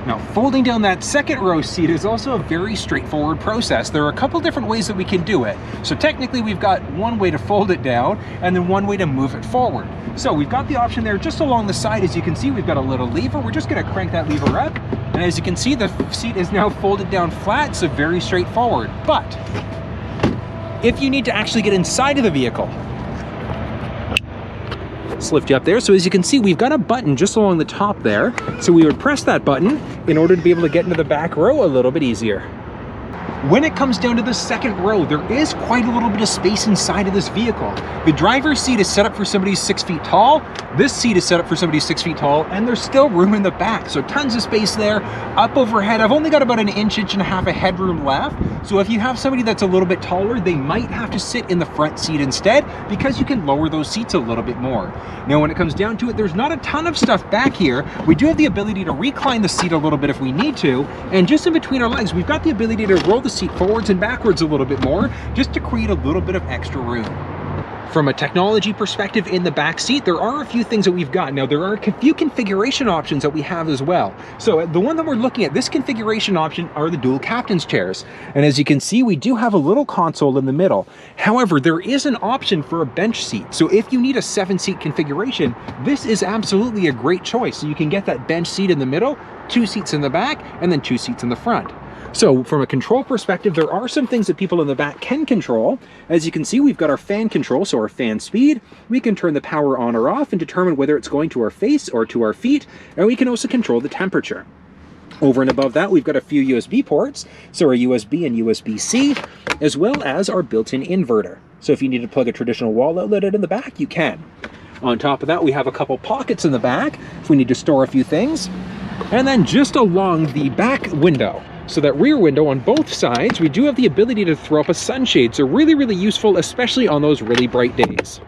Now, folding down that second row seat is also a very straightforward process. There are a couple different ways that we can do it. So technically we've got one way to fold it down and then one way to move it forward. So we've got the option there just along the side. As you can see, we've got a little lever. We're just gonna crank that lever up. And as you can see, the seat is now folded down flat, so very straightforward. But if you need to actually get inside of the vehicle, let's lift you up there. So as you can see, we've got a button just along the top there. So we would press that button in order to be able to get into the back row a little bit easier. When it comes down to the second row, there is quite a little bit of space inside of this vehicle. The driver's seat is set up for somebody who's 6 feet tall. This seat is set up for somebody who's 6 feet tall, and there's still room in the back. So tons of space there. Up overhead, I've only got about an inch and a half of headroom left. So if you have somebody that's a little bit taller, they might have to sit in the front seat instead, because you can lower those seats a little bit more. Now, when it comes down to it, there's not a ton of stuff back here. We do have the ability to recline the seat a little bit if we need to. And just in between our legs, we've got the ability to roll the seat forwards and backwards a little bit more, just to create a little bit of extra room. From a technology perspective in the back seat, there are a few things that we've got. Now, there are a few configuration options that we have as well. So the one that we're looking at, this configuration option, are the dual captain's chairs. And as you can see, we do have a little console in the middle. However, there is an option for a bench seat. So if you need a 7-seat configuration, this is absolutely a great choice. So you can get that bench seat in the middle, 2 seats in the back, and then 2 seats in the front. So from a control perspective, there are some things that people in the back can control. As you can see, we've got our fan control, so our fan speed. We can turn the power on or off and determine whether it's going to our face or to our feet. And we can also control the temperature. Over and above that, we've got a few USB ports, so our USB and USB-C, as well as our built-in inverter. So if you need to plug a traditional wall outlet in the back, you can. On top of that, we have a couple pockets in the back if we need to store a few things. And then just along the back window, so that rear window on both sides, we do have the ability to throw up a sunshade. So really, really useful, especially on those really bright days.